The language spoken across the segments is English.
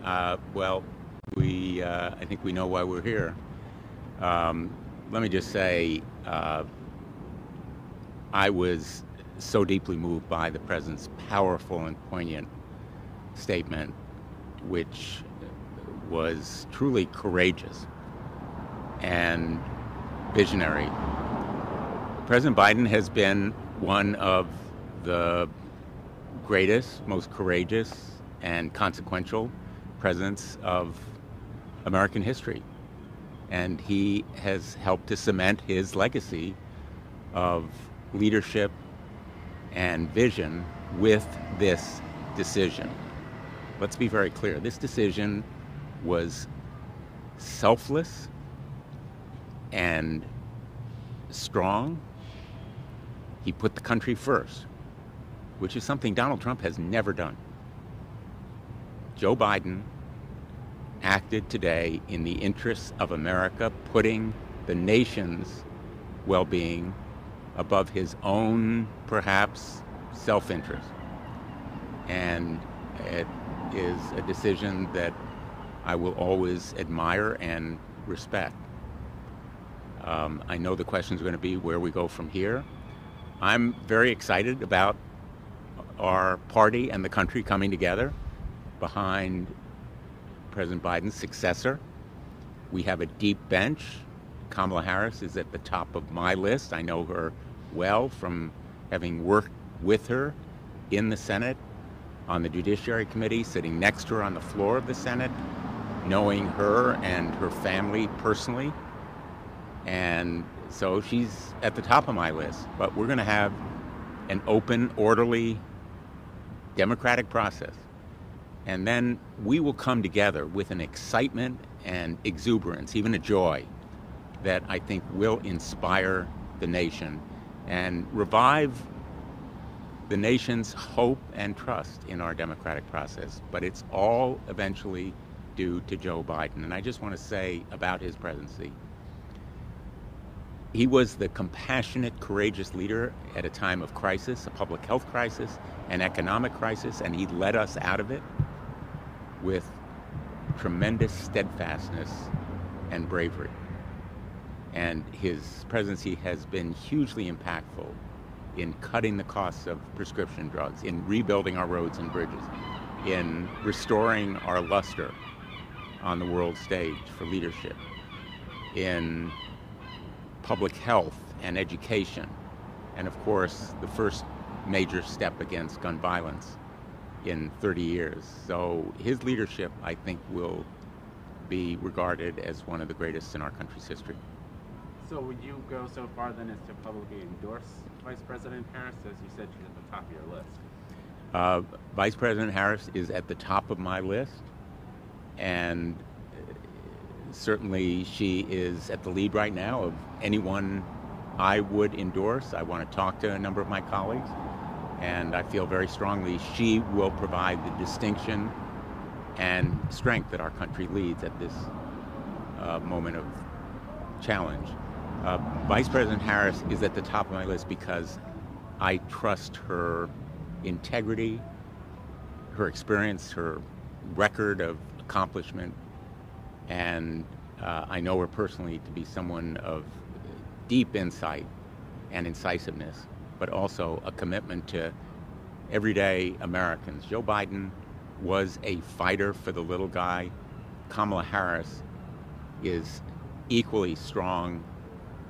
Well, I think we know why we're here. Let me just say, I was so deeply moved by the president's powerful and poignant statement, which was truly courageous and visionary. President Biden has been one of the greatest, most courageous, and consequential presidents of American history. And he has helped to cement his legacy of leadership and vision with this decision. Let's be very clear. This decision was selfless and strong. He put the country first, which is something Donald Trump has never done. Joe Biden acted today in the interests of America, putting the nation's well-being above his own, perhaps, self-interest. And it is a decision that I will always admire and respect. I know the questions are going to be where we go from here. I'm very excited about our party and the country coming together behind President Biden's successor. We have a deep bench. Kamala Harris is at the top of my list. I know her well from having worked with her in the Senate, on the Judiciary Committee, sitting next to her on the floor of the Senate, knowing her and her family personally. And so she's at the top of my list. But we're going to have an open, orderly, democratic process. And then we will come together with an excitement and exuberance, even a joy, that I think will inspire the nation and revive the nation's hope and trust in our democratic process. But it's all eventually due to Joe Biden. And I just want to say about his presidency, he was the compassionate, courageous leader at a time of crisis, a public health crisis, an economic crisis, and he led us out of it with tremendous steadfastness and bravery. And his presidency has been hugely impactful in cutting the costs of prescription drugs, in rebuilding our roads and bridges, in restoring our luster on the world stage for leadership, in public health and education, and of course, the first major step against gun violence in 30 years. So his leadership, I think, will be regarded as one of the greatest in our country's history. So would you go so far then as to publicly endorse Vice President Harris? As you said, she's at the top of your list. Vice President Harris is at the top of my list, and certainly she is at the lead right now of anyone I would endorse. I want to talk to a number of my colleagues, and I feel very strongly she will provide the distinction and strength that our country leads at this moment of challenge. Vice President Harris is at the top of my list because I trust her integrity, her experience, her record of accomplishment, and I know her personally to be someone of deep insight and incisiveness, but also a commitment to everyday Americans. Joe Biden was a fighter for the little guy. Kamala Harris is equally strong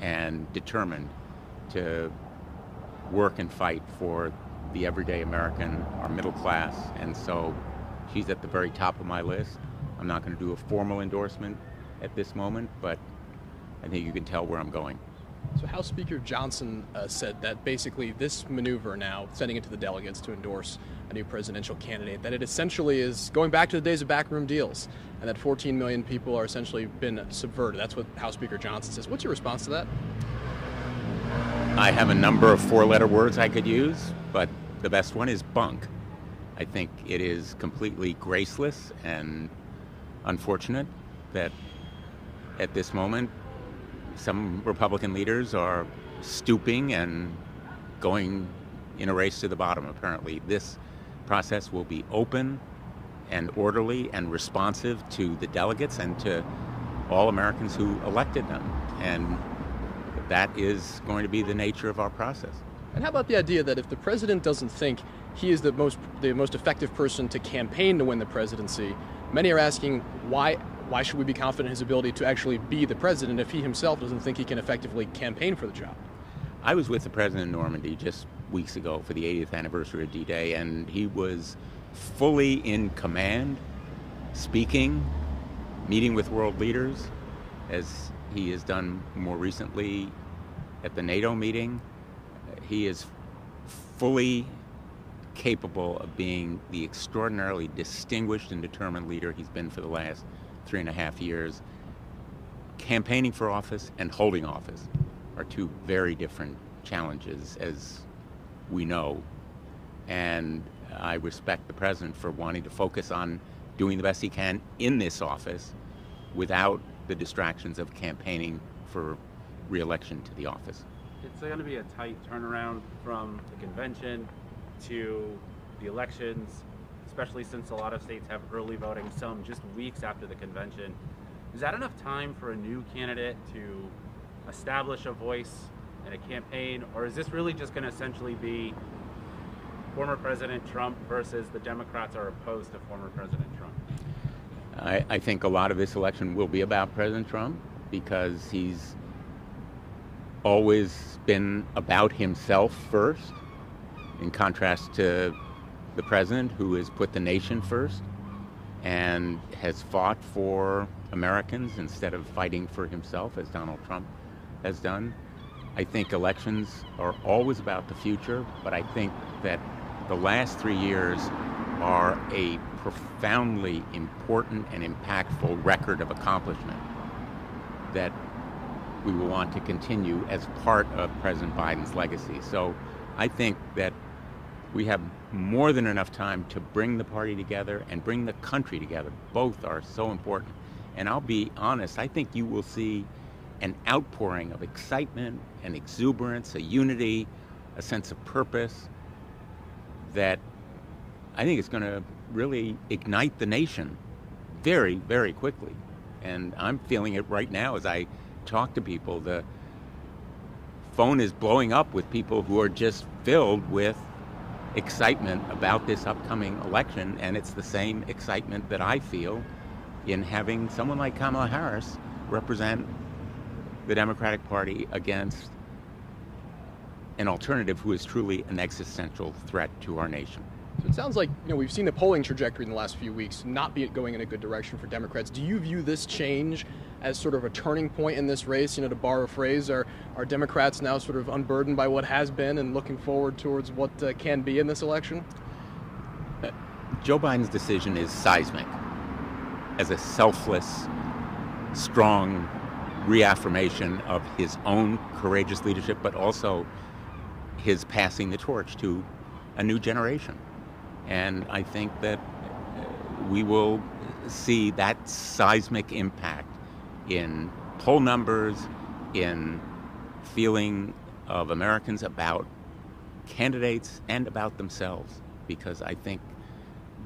and determined to work and fight for the everyday American, our middle class, and so she's at the very top of my list. I'm not going to do a formal endorsement at this moment, but I think you can tell where I'm going. So House Speaker Johnson said that basically this maneuver now, sending it to the delegates to endorse a new presidential candidate, that it essentially is going back to the days of backroom deals, and that 14 million people are essentially been subverted. That's what House Speaker Johnson says. What's your response to that? I have a number of four-letter words I could use, but the best one is bunk. I think it is completely graceless and unfortunate that at this moment some Republican leaders are stooping and going in a race to the bottom, apparently. This process will be open and orderly and responsive to the delegates and to all Americans who elected them. And that is going to be the nature of our process. And how about the idea that if the president doesn't think he is the most effective person to campaign to win the presidency, many are asking why should we be confident in his ability to actually be the president if he himself doesn't think he can effectively campaign for the job? I was with the president in Normandy just weeks ago for the 80th anniversary of D-Day, and he was fully in command, speaking, meeting with world leaders, as he has done more recently at the NATO meeting. He is fully capable of being the extraordinarily distinguished and determined leader he's been for the last 3.5 years. Campaigning for office and holding office are two very different challenges, as we know. And I respect the president for wanting to focus on doing the best he can in this office without the distractions of campaigning for re-election to the office. It's going to be a tight turnaround from the convention to the elections, especially since a lot of states have early voting, some just weeks after the convention. Is that enough time for a new candidate to establish a voice in a campaign, or is this really just going to essentially be former President Trump versus the Democrats are opposed to former President Trump? I think a lot of this election will be about President Trump because he's always been about himself first, in contrast to the president, who has put the nation first and has fought for Americans instead of fighting for himself, as Donald Trump has done. I think elections are always about the future, but I think that the last 3 years are a profoundly important and impactful record of accomplishment that we will want to continue as part of President Biden's legacy. So I think that we have more than enough time to bring the party together and bring the country together. Both are so important. And I'll be honest, I think you will see an outpouring of excitement and exuberance, a unity, a sense of purpose that I think is going to really ignite the nation very, very quickly. And I'm feeling it right now as I talk to people. The phone is blowing up with people who are just filled with excitement about this upcoming election, and it's the same excitement that I feel in having someone like Kamala Harris represent the Democratic Party against an alternative who is truly an existential threat to our nation. So it sounds like we've seen the polling trajectory in the last few weeks not be going in a good direction for Democrats. Do you view this change as sort of a turning point in this race? To borrow a phrase, are Democrats now sort of unburdened by what has been and looking forward towards what can be in this election? Joe Biden's decision is seismic as a selfless, strong reaffirmation of his own courageous leadership, but also his passing the torch to a new generation. And I think that we will see that seismic impact in poll numbers, in feeling of Americans about candidates and about themselves, because I think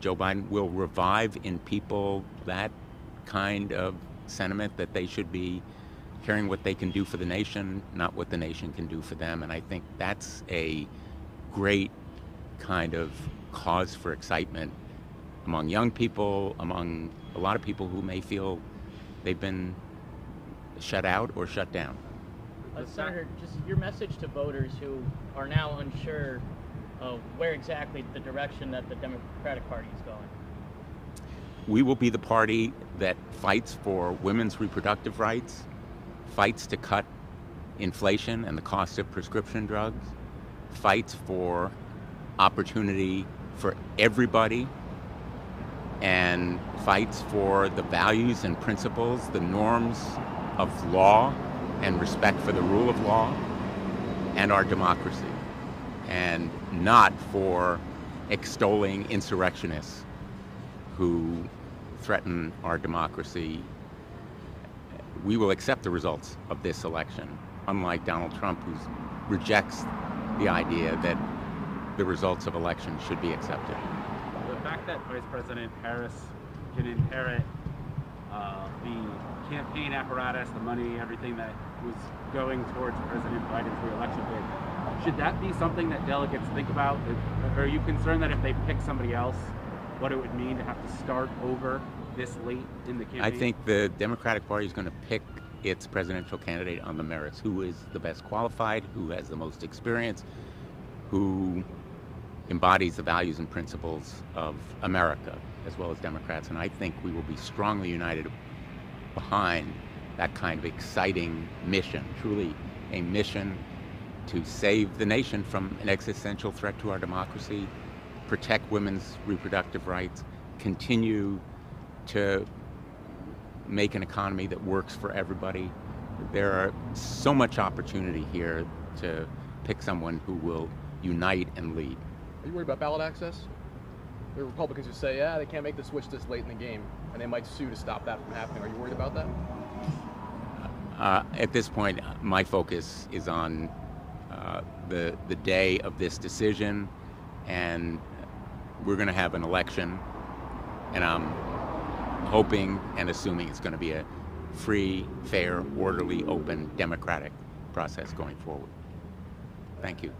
Joe Biden will revive in people that kind of sentiment that they should be caring what they can do for the nation, not what the nation can do for them. And I think that's a great kind of cause for excitement among young people, among a lot of people who may feel they've been shut out or shut down. Senator, just your message to voters who are now unsure of where exactly the direction that the Democratic Party is going. We will be the party that fights for women's reproductive rights, fights to cut inflation and the cost of prescription drugs, fights for opportunity for everybody, and fights for the values and principles, the norms of law and respect for the rule of law and our democracy, and not for extolling insurrectionists who threaten our democracy. We will accept the results of this election, unlike Donald Trump, who rejects the idea that the results of elections should be accepted. The fact expect that Vice President Harris can inherit the campaign apparatus, the money, everything that was going towards President Biden's re-election bid. Should that be something that delegates think about? Are you concerned that if they pick somebody else, what it would mean to have to start over this late in the campaign? I think the Democratic Party is going to pick its presidential candidate on the merits. Who is the best qualified, who has the most experience, who embodies the values and principles of America, as well as Democrats. And I think we will be strongly united behind that kind of exciting mission, truly a mission to save the nation from an existential threat to our democracy, protect women's reproductive rights, continue to make an economy that works for everybody. There are so much opportunity here to pick someone who will unite and lead. Are you worried about ballot access? There are Republicans who say, yeah, they can't make the switch this late in the game, and they might sue to stop that from happening. Are you worried about that? At this point, my focus is on the day of this decision, and we're going to have an election, and I'm hoping and assuming it's going to be a free, fair, orderly, open, democratic process going forward. Thank you.